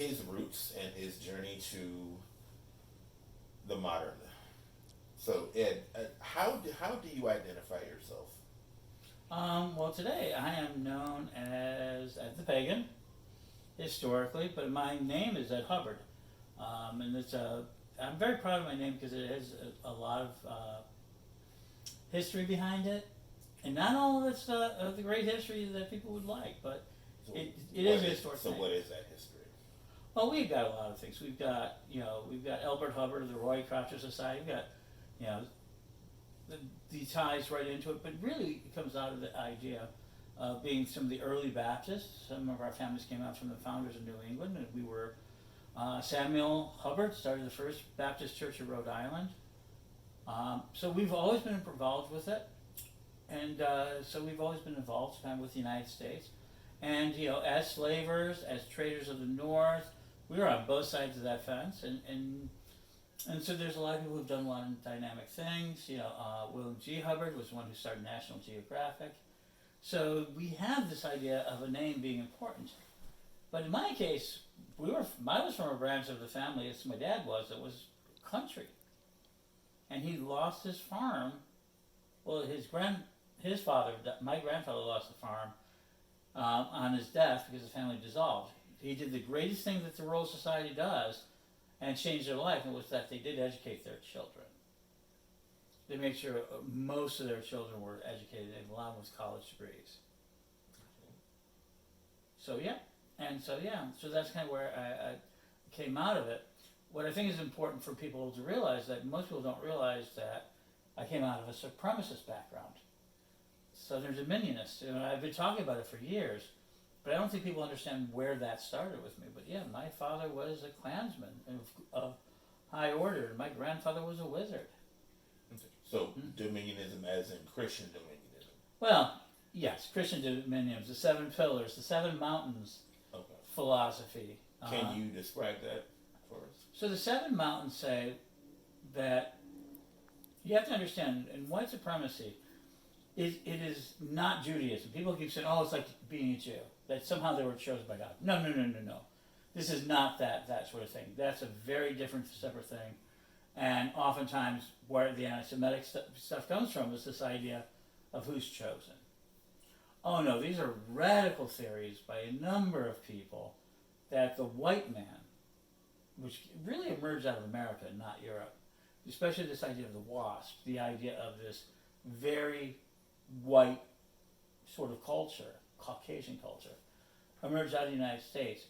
his roots and his journey to the modern. So Ed, how do you identify yourself? Well, today I am known as Ed The Pagan, historically, but my name is Ed Hubbard. And I'm very proud of my name because it has a lot of history behind it. And not all of it's the great history that people would like, but So it is a historic so thing. what is that history? Well, we've got a lot of things. We've got Elbert Hubbard of the Roy Croucher Society. We've got, you know, the ties right into it, but really it comes out of the idea of being some of the early Baptists. Some of our families came out from the founders of New England, and we were Samuel Hubbard started the first Baptist church in Rhode Island. So we've always been involved with it, and so we've always been involved kind of with the United States. And as slavers, as traders of the North, we were on both sides of that fence, and so there's a lot of people who've done a lot of dynamic things. William G. Hubbard was the one who started National Geographic. So we have this idea of a name being important. But in my case, I was from a branch of the family, as my dad was, that was country. And he lost his farm. Well, my grandfather lost the farm on his death because the family dissolved. He did the greatest thing that the Royal Society does and changed their life, and was that they did educate their children. They made sure most of their children were educated, and a lot of them with college degrees. So so that's kind of where I came out of it. What I think is important for people to realize, that most people don't realize, that I came out of a supremacist background. Southern Dominionist. I've been talking about it for years, but I don't think people understand where that started with me. But yeah, my father was a Klansman of high order, and my grandfather was a wizard. So Dominionism as in Christian Dominionism. Well, yes, Christian Dominionism, the seven pillars, the seven mountains philosophy. Can you describe that for us? So the seven mountains say that you have to understand, in white supremacy, it is not Judaism. People keep saying, "Oh, it's like being a Jew," that somehow they were chosen by God. No. This is not that sort of thing. That's a very different, separate thing. And oftentimes, where the anti-Semitic stuff comes from is this idea of who's chosen. Oh no, these are radical theories by a number of people that the white man, which really emerged out of America, not Europe, especially this idea of the WASP, the idea of this very white sort of culture, Caucasian culture, emerged out of the United States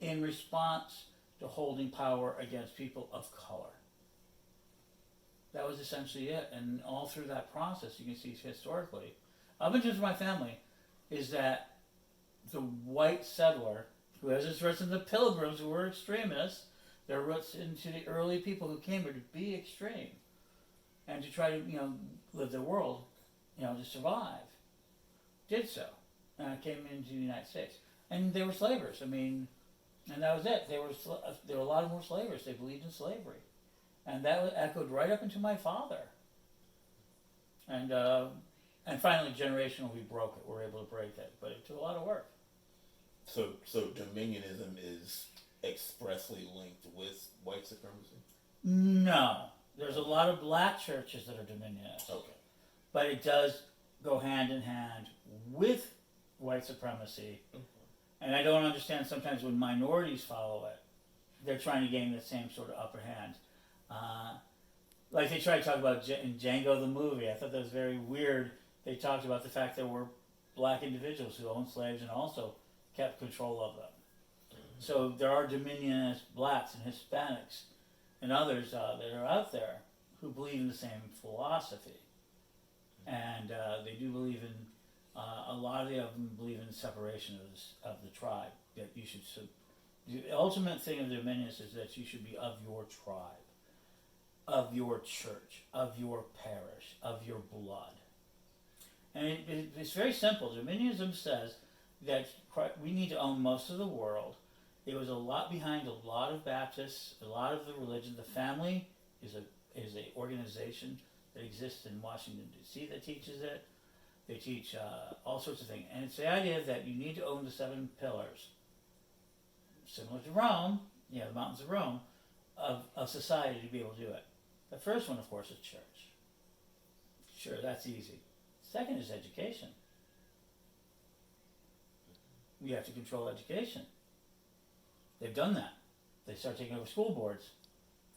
in response to holding power against people of color. That was essentially it. And all through that process, you can see historically, up into my family, is that the white settler, who has his roots in the Pilgrims, who were extremists, their roots into the early people who came here to be extreme and to try to, live their world, to survive, did so. Came into the United States. And they were slavers. And that was it. There were a lot more slavers. They believed in slavery. And that echoed right up into my father. And finally, generationally, we broke it. We were able to break it. But it took a lot of work. So Dominionism is expressly linked with white supremacy? No. There's a lot of black churches that are Dominionist. Okay. But it does go hand in hand with white supremacy. Okay. And I don't understand sometimes when minorities follow it, they're trying to gain the same sort of upper hand. Like they tried to talk about in Django the movie. I thought that was very weird. They talked about the fact there were black individuals who owned slaves and also kept control of them. Mm-hmm. So there are Dominionist blacks and Hispanics and others that are out there who believe in the same philosophy. And they do believe in, a lot of them believe in separation of the tribe. That you should, the ultimate thing of the Dominionists is that you should be of your tribe, of your church, of your parish, of your blood. And it's very simple. Dominionism says that we need to own most of the world. It was a lot behind a lot of Baptists, a lot of the religion. The family is a organization that exists in Washington, D.C. that teaches it. They teach all sorts of things. And it's the idea that you need to own the seven pillars. similar to Rome, the mountains of Rome, of society to be able to do it. The first one, of course, is church. Sure, that's easy. Second is education. We have to control education. They've done that. They started taking over school boards.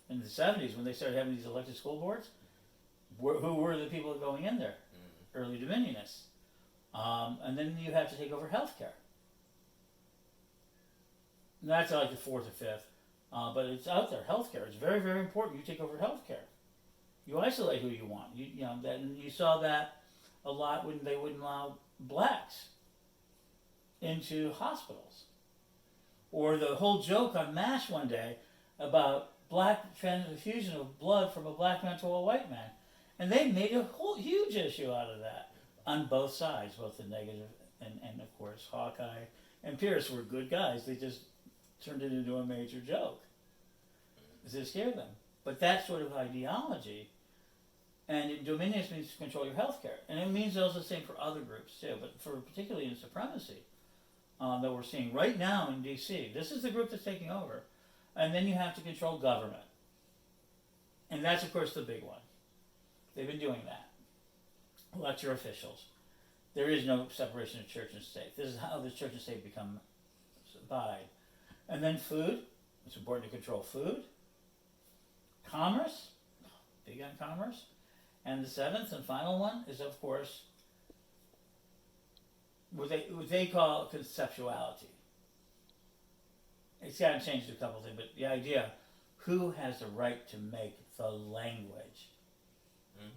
In the 70s, when they started having these elected school boards, who were the people going in there? Early Dominionists. And then you have to take over healthcare. And that's like the fourth or fifth. But it's out there, healthcare. It's very, very important. You take over healthcare. You isolate who you want. And you saw that a lot when they wouldn't allow blacks into hospitals. Or the whole joke on MASH one day about black transfusion of blood from a black man to a white man. And they made a whole huge issue out of that on both sides, both the negative and of course, Hawkeye and Pierce were good guys. They just turned it into a major joke to scare them. But that sort of ideology, and Dominionism means to control your health care. And it means also the same for other groups too, but for particularly in Supremecy, that we're seeing right now in DC. This is the group that's taking over. And then you have to control government. And that's, of course, the big one. They've been doing that. Elect your officials. There is no separation of church and state. This is how the church and state become abide. And then food. It's important to control food. Commerce. Big on commerce. And the seventh and final one is, of course, what they call conceptuality. It's gotten changed to a couple of things, but the idea, who has the right to make the language? Mm-hmm.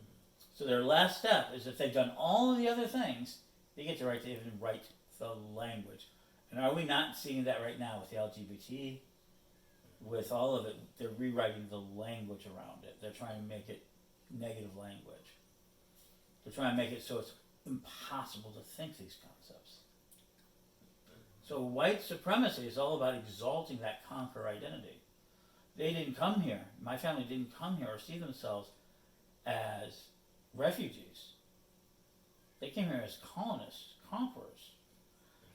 So their last step is if they've done all of the other things, they get the right to even write the language. And are we not seeing that right now with the LGBT? With all of it, they're rewriting the language around it. They're trying to make it negative language. They're trying to make it so it's impossible to think these concepts. So white supremacy is all about exalting that conqueror identity. They didn't come here, my family didn't come here or see themselves as refugees. They came here as colonists, conquerors.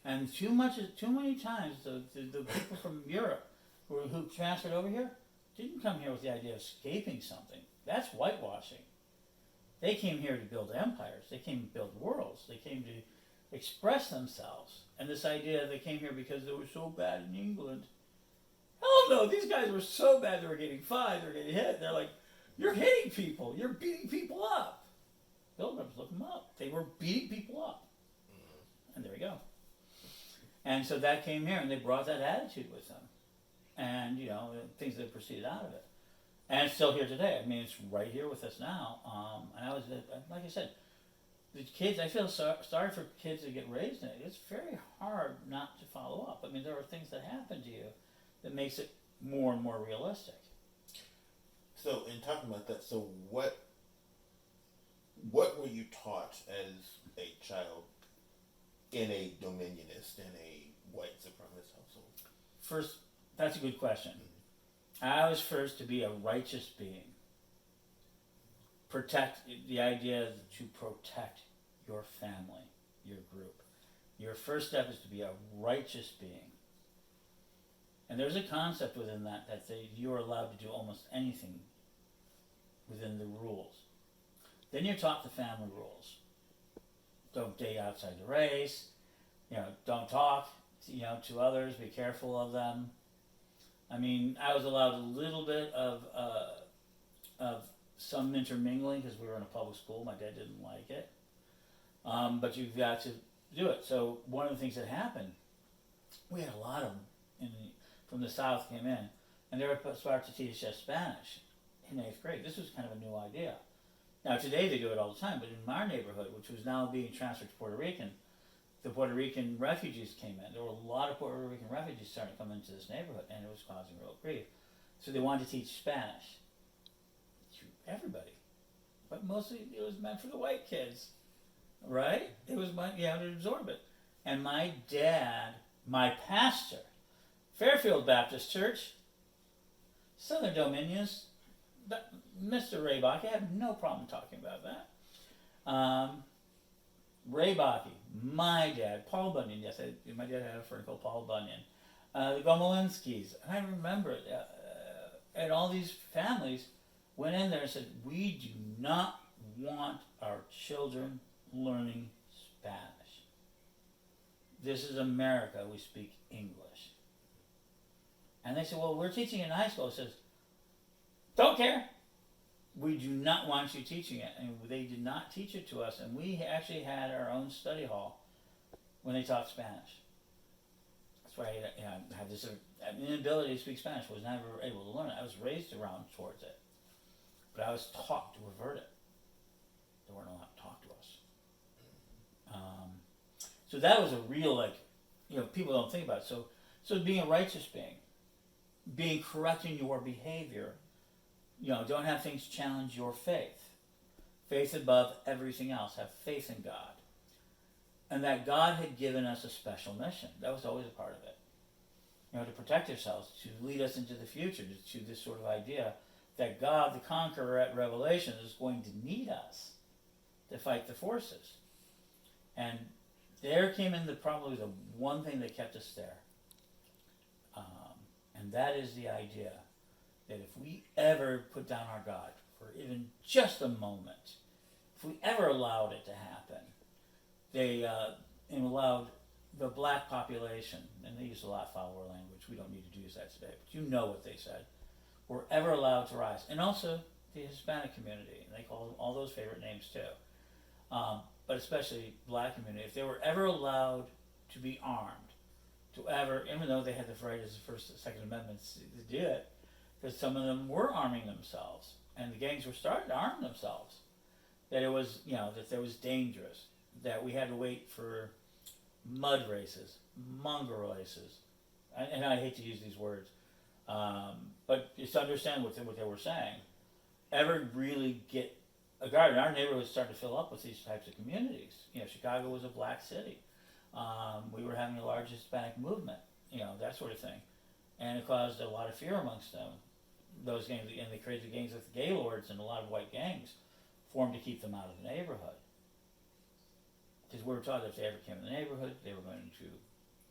And too many times the people from Europe who transferred over here didn't come here with the idea of escaping something. That's whitewashing. They came here to build empires. They came to build worlds. They came to express themselves. And this idea they came here because they were so bad in England. Hell no, these guys were so bad they were getting fined, they were getting hit. They're like, you're hitting people, you're beating people up. Pilgrims, look them up. They were beating people up. And there we go. And so that came here and they brought that attitude with them. And, things that proceeded out of it. And it's still here today. I mean, it's right here with us now. And I was, like I said, the kids, I feel sorry for kids that get raised in it. It's very hard not to follow up. I mean, there are things that happen to you that makes it more and more realistic. So, in talking about that, so what were you taught as a child in a dominionist, in a white supremacist household? First, that's a good question. I was first to be a righteous being. The idea is to protect your family, your group. Your first step is to be a righteous being. And there's a concept within that you are allowed to do almost anything within the rules. Then you're taught the family rules. Don't date outside the race. Don't talk, to others. Be careful of them. I mean, I was allowed a little bit of some intermingling because we were in a public school. My dad didn't like it. But you've got to do it. So one of the things that happened, we had a lot of them from the South came in, and they were starting to teach us Spanish in 8th grade. This was kind of a new idea. Now today they do it all the time, but in our neighborhood, which was now being transferred to Puerto Rican, the Puerto Rican refugees came in. There were a lot of Puerto Rican refugees starting to come into this neighborhood, and it was causing real grief. So they wanted to teach Spanish to everybody, but mostly it was meant for the white kids, right? It was you had to absorb it. And my dad, my pastor, Fairfield Baptist Church, Southern Dominionist, Mr. Raybach, I have no problem talking about that. Ray Bakke, my dad, Paul Bunyan, yes, my dad had a friend called Paul Bunyan. the Gomolenskis. I remember it. And all these families went in there and said, we do not want our children learning Spanish. This is America, we speak English. And they said, well, we're teaching in high school. It says, don't care. We do not want you teaching it. And they did not teach it to us. And we actually had our own study hall when they taught Spanish. That's why I have this inability to speak Spanish. I was never able to learn it. I was raised around towards it. But I was taught to revert it. They weren't allowed to talk to us. So that was a real, people don't think about it. So being a righteous being correct in your behavior, don't have things challenge your faith. Faith above everything else. Have faith in God. And that God had given us a special mission. That was always a part of it. To protect ourselves, to lead us into the future, to this sort of idea that God, the conqueror at Revelation, is going to need us to fight the forces. And there came in probably the one thing that kept us there. And that is the idea that if we ever put down our God for even just a moment, if we ever allowed it to happen, they allowed the black population, and they used a lot of follower language, we don't need to use that today, but you know what they said, were ever allowed to rise. And also the Hispanic community, and they call them all those favorite names too, but especially black community, if they were ever allowed to be armed, to ever, even though they had the right as the First and Second Amendments to do it, because some of them were arming themselves, and the gangs were starting to arm themselves, that it was, that there was dangerous, that we had to wait for mud races, mongrel races, and I hate to use these words, but just to understand what they were saying, ever really get a guard. And our neighborhood started to fill up with these types of communities. Chicago was a black city. We were having a large Hispanic movement, that sort of thing. And it caused a lot of fear amongst them. Those gangs, and they created gangs with the Gaylords, and a lot of white gangs formed to keep them out of the neighborhood. Because we were taught that if they ever came in the neighborhood, they were going to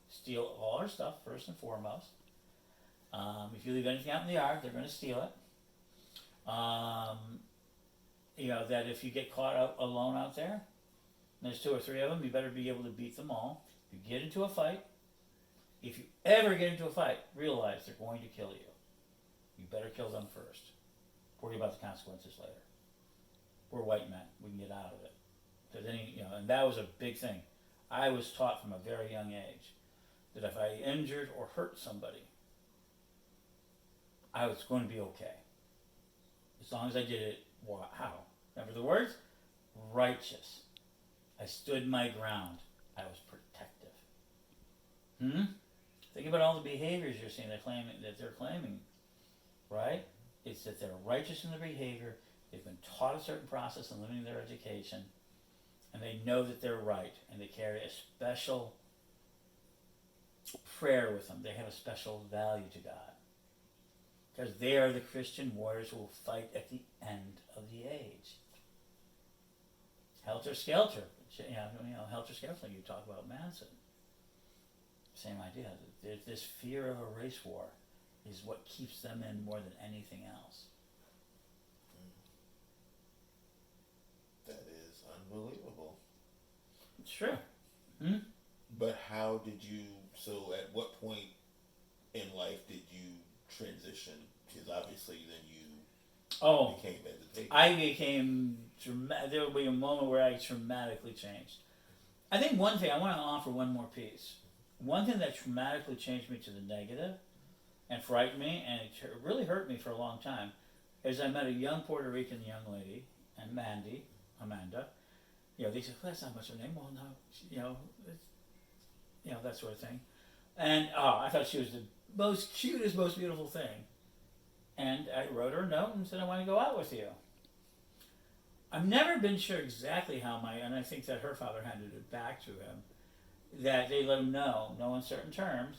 steal all our stuff, first and foremost. If you leave anything out in the yard, they're going to steal it. That if you get caught out alone out there, and there's 2 or 3 of them, you better be able to beat them all. If you get into a fight, if you ever get into a fight, realize they're going to kill you. You better kill them first. Worry about the consequences later. We're white men. We can get out of it. And that was a big thing. I was taught from a very young age that if I injured or hurt somebody, I was going to be okay. As long as I did it, how? Remember the words? Righteous. I stood my ground. I was protective. Think about all the behaviors you're seeing that they're claiming, right? It's that they're righteous in their behavior. They've been taught a certain process in limiting their education, and they know that they're right, and they carry a special prayer with them. They have a special value to God. Because they are the Christian warriors who will fight at the end of the age. Helter Skelter. Helter Skelter, you talk about Manson. Same idea. This fear of a race war is what keeps them in more than anything else. That is unbelievable. It's true. But how did you, at what point in life did you transition? Because obviously then you became Ed the Pagan. I became, there will be a moment where I dramatically changed. I think one thing, I want to offer one more piece. One thing that dramatically changed me to the negative and frightened me, and it really hurt me for a long time, is I met a young Puerto Rican young lady, and Amanda. They said, well, that's not much of a name. Well, no, that sort of thing. And I thought she was the most cutest, most beautiful thing. And I wrote her a note and said, I want to go out with you. I've never been sure exactly how and I think that her father handed it back to him, that they let him know, no uncertain terms,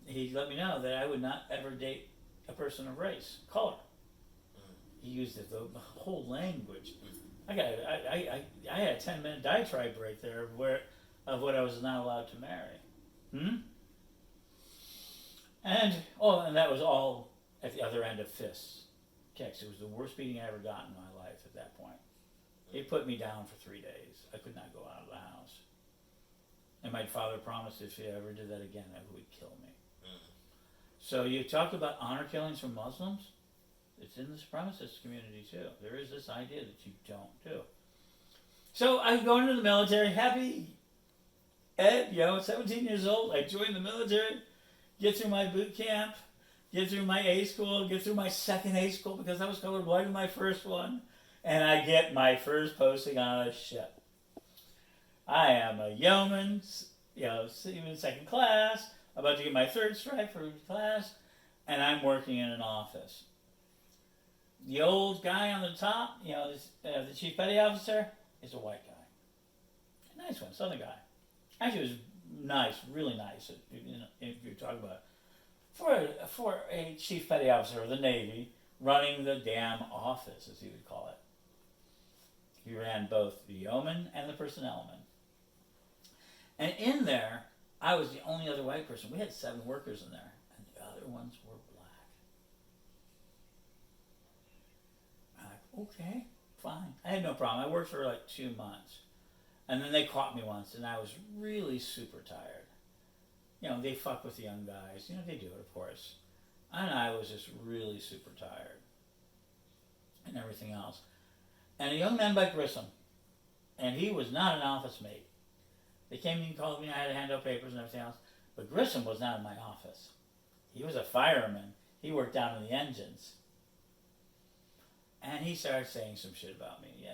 he let me know that I would not ever date a person of race, color. He used the whole language. I had a 10-minute diatribe right there of what I was not allowed to marry. And that was all at the other end of fists, kicks. It was the worst beating I ever got in my life at that point. It put me down for 3 days. I could not go out of the house. And my father promised if he ever did that again, he would kill me. So you talk about honor killings from Muslims. It's in the supremacist community too. There is this idea that you don't do. So I go into the military, happy Ed, 17 years old. I joined the military, get through my boot camp, get through my A school, get through my second A school because I was colorblind in my first one, and I get my first posting on a ship. I am a yeoman, even second class, about to get my third stripe for class, and I'm working in an office. The old guy on the top, the chief petty officer, is a white guy. A nice one, southern guy. Actually, it was nice, really nice, if you're talking about it. For a chief petty officer of the Navy, running the damn office, as he would call it. He ran both the yeoman and the personnelman. And in there, I was the only other white person. We had 7 workers in there, and the other ones were black. I'm like, okay, fine. I had no problem. I worked for like 2 months. And then they caught me once, and I was really super tired. They fuck with the young guys. They do it, of course. And I was just really super tired. And everything else. And a young man by Grissom, and he was not an office mate. They came and called me, I had to hand out papers and everything else. But Grissom was not in my office. He was a fireman. He worked down in the engines. And he started saying some shit about me. Yeah.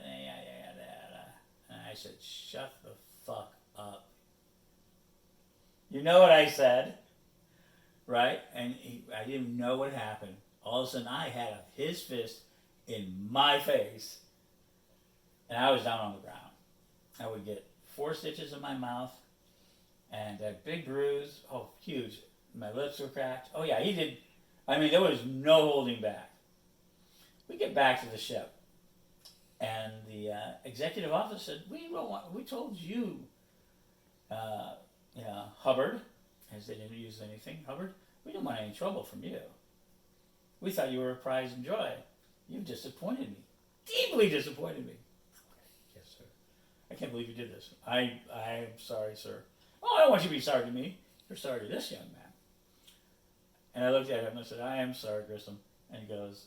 And I said, shut the fuck up. You know what I said? Right? And I didn't know what happened. All of a sudden, I had his fist in my face. And I was down on the ground. I would get 4 stitches in my mouth. And a big bruise. Oh, huge. My lips were cracked. Oh, yeah, he did. There was no holding back. We get back to the ship. And the executive officer said, we told you, Hubbard, as they didn't use anything, Hubbard, we didn't want any trouble from you. We thought you were a prize and joy. You disappointed me. Deeply disappointed me. Yes, sir. I can't believe you did this. I'm sorry, sir. Oh, I don't want you to be sorry to me. You're sorry to this young man. And I looked at him and I said, I am sorry, Grissom. And he goes,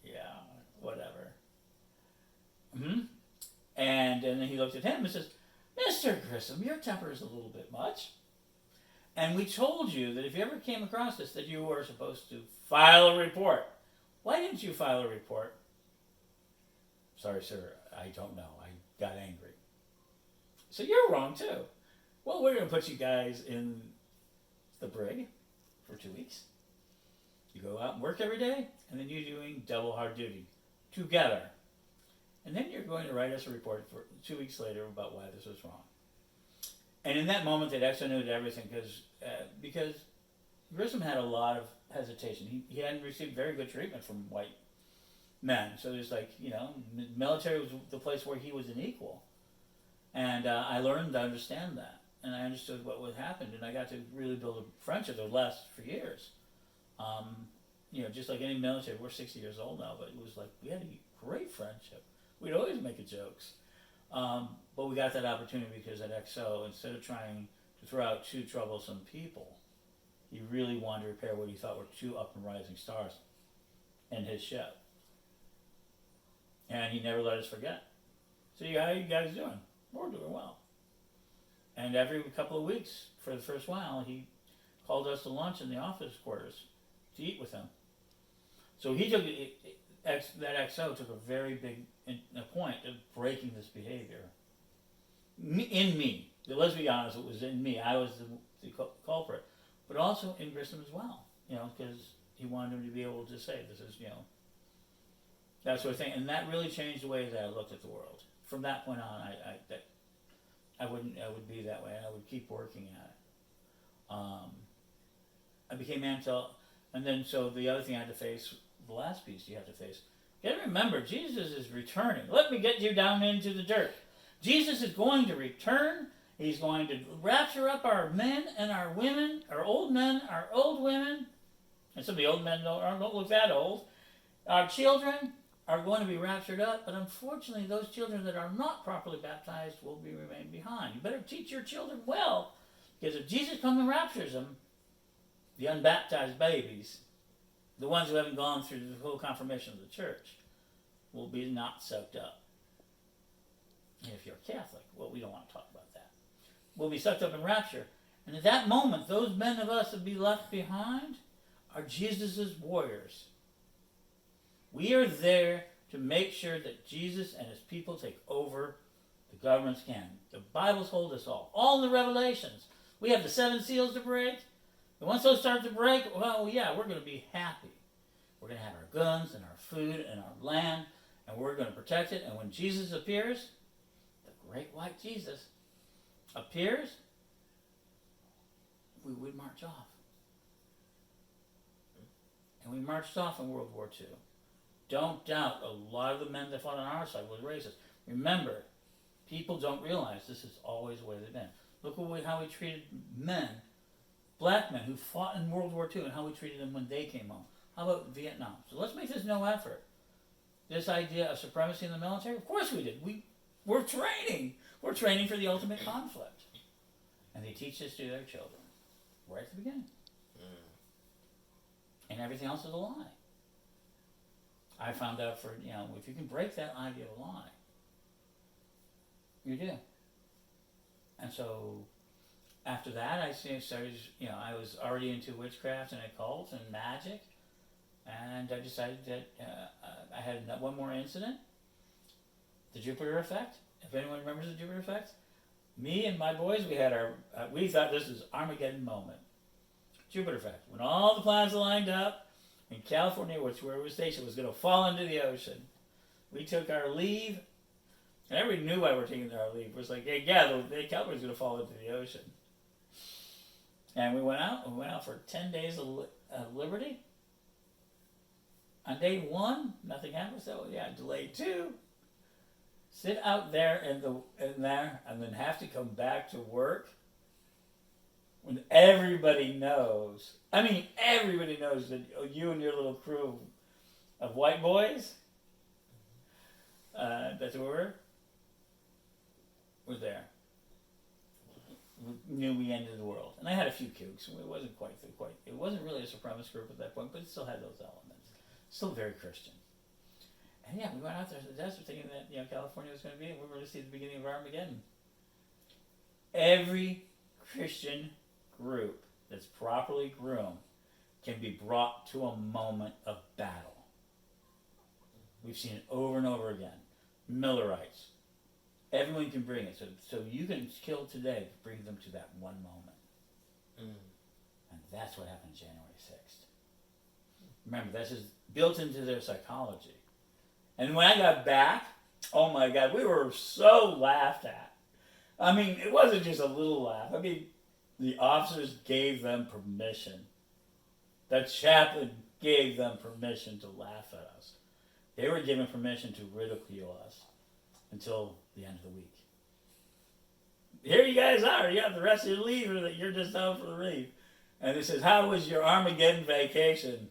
yeah, whatever. And then he looked at him and says, Mr. Grissom, your temper is a little bit much. And we told you that if you ever came across this, that you were supposed to file a report. Why didn't you file a report? Sorry, sir, I don't know. I got angry. So you're wrong, too. Well, we're going to put you guys in the brig for 2 weeks. You go out and work every day, and then you're doing double hard duty together. And then you're going to write us a report for 2 weeks later about why this was wrong. And in that moment, they'd actually knew everything because Grissom had a lot of hesitation. He hadn't received very good treatment from white men. So there's military was the place where he was an equal. And I learned to understand that. And I understood what would happen. And I got to really build a friendship that would last for years. Just like any military, we're 60 years old now, but it was like we had a great friendship. We'd always make jokes. But we got that opportunity because at XO, instead of trying to throw out 2 troublesome people, he really wanted to repair what he thought were 2 up and rising stars in his ship. And he never let us forget. So how you guys doing? We're doing well. And every couple of weeks, for the first while, he called us to lunch in the office quarters to eat with him. So he took that XO took a very big point of breaking this behavior. In me. Let's be honest, it was in me. I was the culprit. But also in Grissom as well. Because he wanted him to be able to say, this is, that sort of thing. And that really changed the way that I looked at the world. From that point on, I would be that way, and I would keep working at it. I became and then so the other thing I had to face, the last piece you have to face, you got to remember, Jesus is returning. Let me get you down into the dirt. Jesus is going to return. He's going to rapture up our men and our women, our old men, our old women, And some of the old men don't look that old. Our children are going to be raptured up, but unfortunately those children that are not properly baptized will be remain behind. You better teach your children well, because if Jesus comes and raptures them, the unbaptized babies, the ones who haven't gone through the whole confirmation of the church, will be not soaked up. And if you're Catholic, well, we don't want to talk about that. We'll be sucked up in rapture. And at that moment, those men of us that be left behind are Jesus' warriors. We are there to make sure that Jesus and his people take over the government's can. The Bible's hold us all the Revelations. We have the 7 seals to break. And once those start to break, well, yeah, we're going to be happy. We're going to have our guns and our food and our land, and we're going to protect it. And when Jesus appears, the great white Jesus appears, we would march off. And we marched off in World War II. Don't doubt, a lot of the men that fought on our side were racist. Remember, people don't realize this is always the way they've been. Look at how we treated men, black men who fought in World War II, and how we treated them when they came home. How about Vietnam? So let's make this no effort. This idea of supremacy in the military, of course we did. We're training. We're training for the ultimate conflict. And they teach this to their children right at the beginning. And everything else is a lie. I found out if you can break that idea of a lie, you do. And so after that, I started, I was already into witchcraft and occult and magic. And I decided that I had one more incident, the Jupiter effect. If anyone remembers the Jupiter effect, me and my boys, we thought this was Armageddon moment. Jupiter effect. When all the planets lined up, in California, which where we were stationed, was going to fall into the ocean. We took our leave, and everybody knew why we were taking our leave. It was like, hey, yeah, the California's going to fall into the ocean. And we went out. We went out for 10 days of liberty. On day 1, nothing happened. So delay 2. Sit out there in there, and then have to come back to work. When everybody knows, everybody knows that you and your little crew of white boys, that's who were there. We knew we ended the world. And I had a few kooks. It wasn't it wasn't really a supremacist group at that point, but it still had those elements. Still very Christian. And we went out there to the desert thinking that, California was going to be, and we were going to see the beginning of Armageddon. Every Christian group that's properly groomed can be brought to a moment of battle. We've seen it over and over again. Millerites. Everyone can bring it. So you can kill today to bring them to that one moment. And that's what happened January 6th. Remember, this is built into their psychology. And when I got back, oh my God, we were so laughed at. It wasn't just a little laugh. The officers gave them permission. The chaplain gave them permission to laugh at us. They were given permission to ridicule us until the end of the week. Here you guys are. You got the rest of your leave, or that you're just out for the leave. And they says, how was your Armageddon vacation?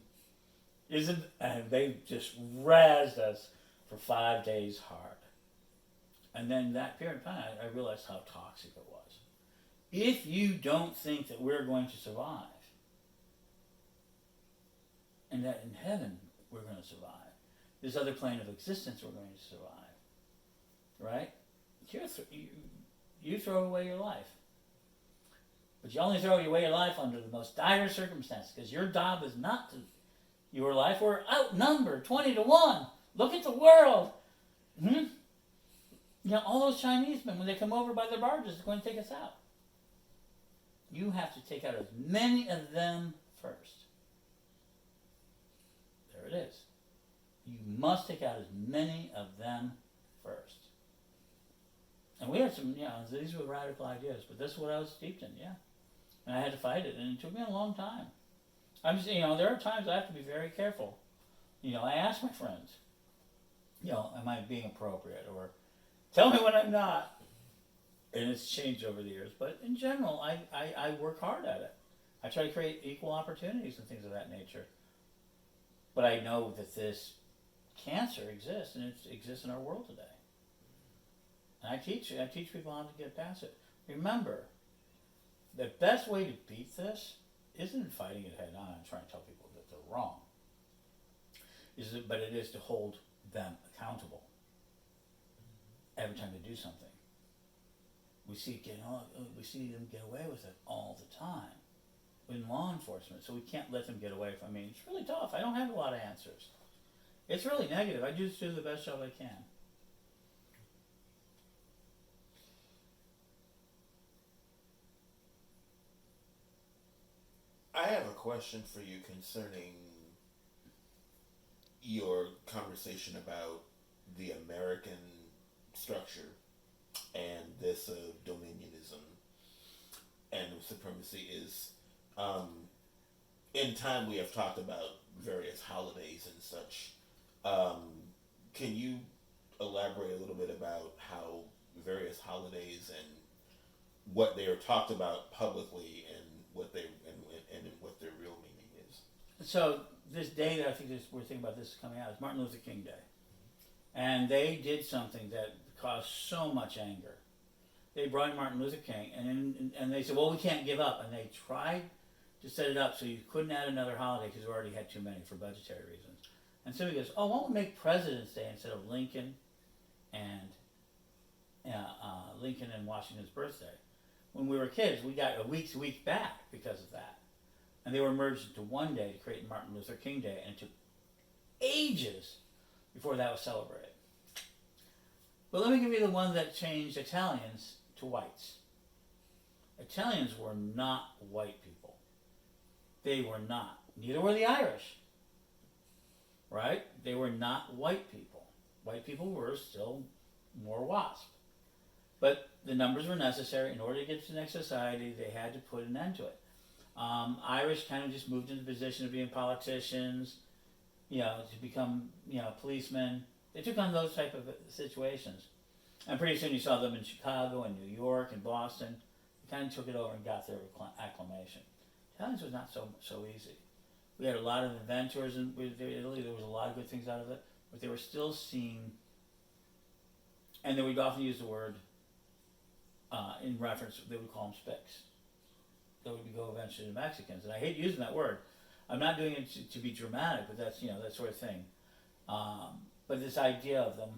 And they just razzed us for 5 days hard. And then that period of time, I realized how toxic it was. If you don't think that we're going to survive, and that in heaven we're going to survive, this other plane of existence we're going to survive, right? You throw away your life. But you only throw away your life under the most dire circumstances, because your job is not to your life. We're outnumbered 20-1. Look at the world. All those Chinese men, when they come over by their barges, they're going to take us out. You have to take out as many of them first. There it is. You must take out as many of them first. And we had some, these were radical ideas, but this is what I was steeped in, And I had to fight it, and it took me a long time. There are times I have to be very careful. I ask my friends, am I being appropriate? Or tell me when I'm not. And it's changed over the years. But in general, I work hard at it. I try to create equal opportunities and things of that nature. But I know that this cancer exists, and it exists in our world today. And I teach people how to get past it. Remember, the best way to beat this isn't fighting it head on and trying to tell people that they're wrong. But it is to hold them accountable every time they do something. We see them get away with it all the time in law enforcement, so we can't let them get away from. I mean, it's really tough. I don't have a lot of answers. It's really negative. I just do the best job I can. I have a question for you concerning your conversation about the American structure and this Dominionism and supremacy is, in time we have talked about various holidays and such. Can you elaborate a little bit about how various holidays and what they are talked about publicly and what what their real meaning is? So this day that I think we're thinking about this coming out is Martin Luther King Day, and they did something that caused so much anger. They brought in Martin Luther King, and they said, well, we can't give up, and they tried to set it up so you couldn't add another holiday because we already had too many for budgetary reasons. And so he goes, oh, why don't we make President's Day instead of Lincoln and Washington's birthday? When we were kids, we got a week's week back because of that. And they were merged into one day to create Martin Luther King Day, and it took ages before that was celebrated. But let me give you the one that changed Italians to whites. Italians were not white people. They were not. Neither were the Irish. Right? They were not white people. White people were still more WASP. But the numbers were necessary. In order to get to the next society, they had to put an end to it. Irish kind of just moved into the position of being politicians, to become, policemen. They took on those type of situations. And pretty soon you saw them in Chicago and New York and Boston. They kind of took it over and got their acclamation. Italians was not so easy. We had a lot of inventors in Italy. There was a lot of good things out of it. But they were still seen, and they would often use the word in reference, they would call them spics. That would go eventually to Mexicans. And I hate using that word. I'm not doing it to be dramatic, but that's, that sort of thing. But this idea of them,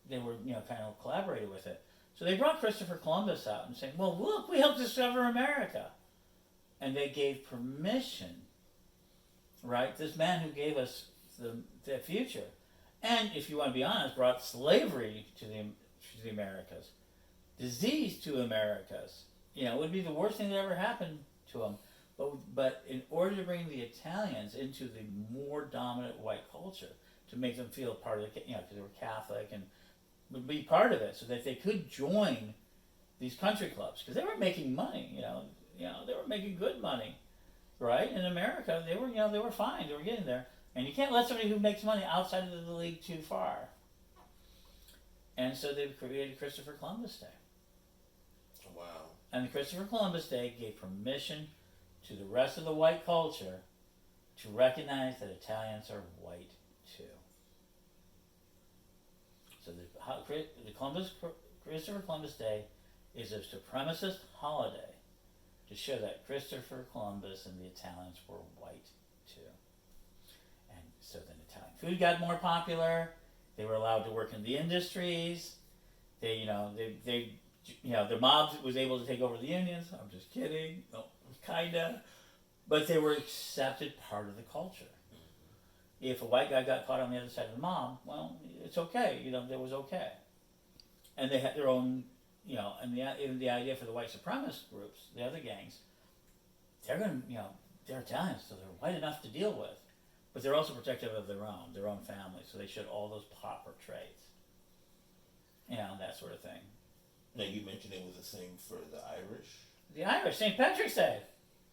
they were, kind of collaborated with it. So they brought Christopher Columbus out and saying, well, look, we helped discover America. And they gave permission, right? This man who gave us the future. And if you want to be honest, brought slavery to the Americas. Disease to Americas. It would be the worst thing that ever happened to them. But in order to bring the Italians into the more dominant white culture, to make them feel part of the, because they were Catholic and would be part of it, so that they could join these country clubs, because they were making money. They were making good money, right? In America, they were fine. They were getting there, and you can't let somebody who makes money outside of the league too far. And so they created Christopher Columbus Day. Wow. And the Christopher Columbus Day gave permission to the rest of the white culture to recognize that Italians are white too. So the Christopher Columbus Day is a supremacist holiday to show that Christopher Columbus and the Italians were white too. And so then Italian food got more popular. They were allowed to work in the industries. Their mob was able to take over the unions. I'm just kidding. No, kinda. But they were accepted part of the culture. If a white guy got caught on the other side of the mob, well, it's okay. That was okay. And they had their own, and the idea for the white supremacist groups, the other gangs, they're going to, they're Italians, so they're white enough to deal with. But they're also protective of their own family, so they showed all those proper traits. That sort of thing. Now, you mentioned it was the same for the Irish? The Irish, St. Patrick's Day.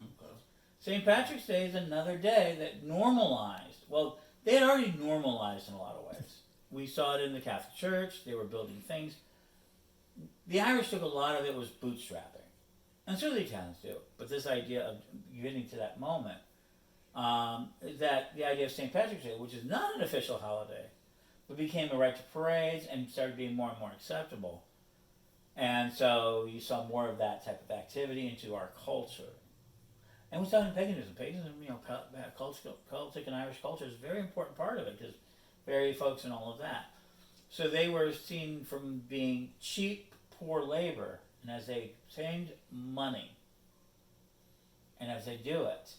Okay. St. Patrick's Day is another day that normalized. Well, they had already normalized in a lot of ways. We saw it in the Catholic Church. They were building things. The Irish took a lot of it was bootstrapping. and certainly Italians do, but this idea of getting to that moment, that the idea of St. Patrick's Day, which is not an official holiday, but became a right to parades and started being more and more acceptable. And so you saw more of that type of activity into our culture. And we saw it in paganism. Paganism, Celtic and Irish culture is a very important part of it because fairy folks and all of that. So they were seen from being cheap, poor labor, and as they obtained money, and as they do it,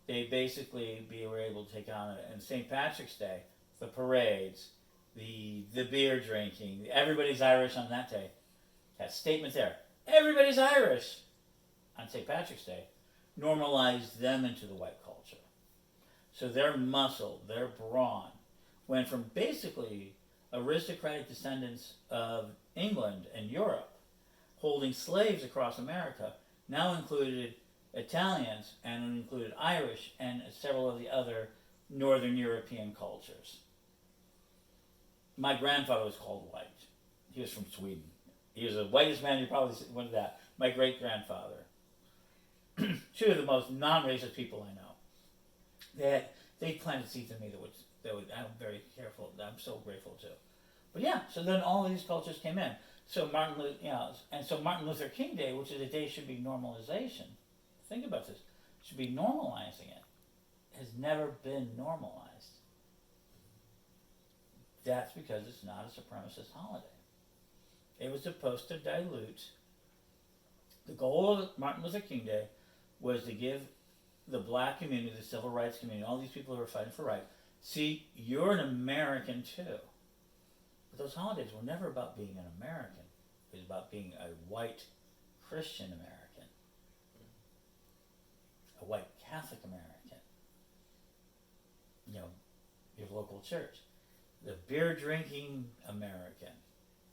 they basically were able to take on it. And St. Patrick's Day, the parades, the beer drinking, everybody's Irish on that day. That statement there, everybody's Irish on St. Patrick's Day, normalized them into the white culture. So their muscle, their brawn, went from basically aristocratic descendants of England and Europe, holding slaves across America, now included Italians and included Irish and several of the other Northern European cultures. My grandfather was called white. He was from Sweden. He was the whitest man you probably wanted that. My great grandfather. Two of the most non-racist people I know. They planted seeds in me that would I'm very careful. I'm so grateful to. But yeah, so then all of these cultures came in. So Martin Luther King Day, which is a day should be normalization. Think about this. Should be normalizing it. Has never been normalized. That's because it's not a supremacist holiday. It was supposed to dilute. The goal of Martin Luther King Day was to give the black community, the civil rights community, all these people who are fighting for rights, see, you're an American too. But those holidays were never about being an American. It was about being a white Christian American, a white Catholic American, your local church, the beer drinking American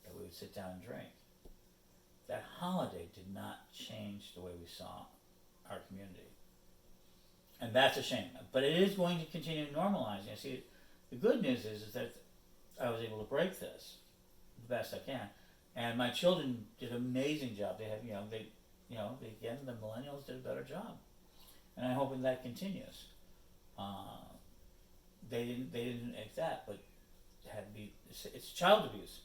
that we would sit down and drink. That holiday did not change the way we saw our community. And that's a shame. But it is going to continue normalizing. See, the good news is that I was able to break this the best I can. And my children did an amazing job. They have, again, the millennials did a better job. And I'm hoping that continues. They didn't accept that, but it's child abuse.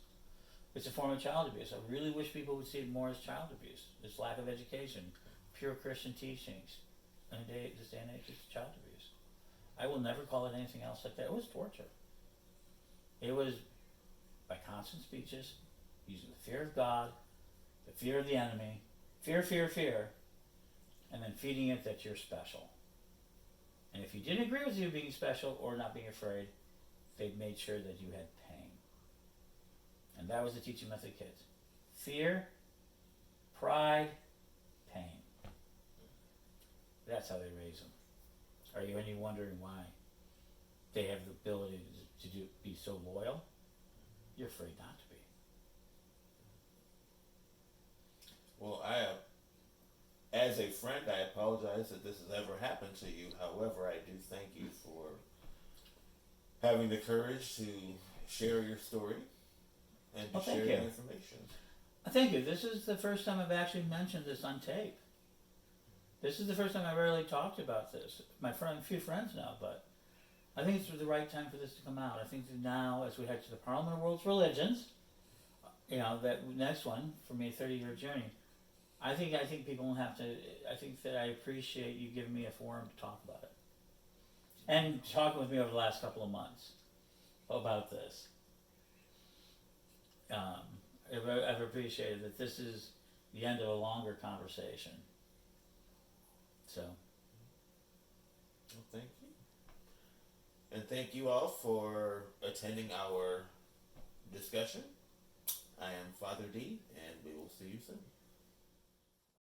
It's a form of child abuse. I really wish people would see it more as child abuse. This lack of education, pure Christian teachings. In this day and age, it's child abuse. I will never call it anything else like that. It was torture. It was by constant speeches, using the fear of God, the fear of the enemy, fear, and then feeding it that you're special. And if you didn't agree with you being special or not being afraid, they made sure that you had pain. And that was the teaching method of kids. Fear, pride, pain. That's how they raise them. Are you any wondering why they have the ability to be so loyal? You're afraid not to be. Well, as a friend, I apologize that this has ever happened to you. However, I do thank you for having the courage to share your story and to share your information. Thank you. This is the first time I've actually mentioned this on tape. This is the first time I really talked about this. A few friends know, but I think it's the right time for this to come out. I think that now, as we head to the Parliament of World's Religions, that next one, for me, a 30-year journey, I think people have to, I think that I appreciate you giving me a forum to talk about it. And talking with me over the last couple of months about this. I've appreciated that this is the end of a longer conversation. So. Well, thank you. And thank you all for attending our discussion. I am Father Dee, and we will see you soon.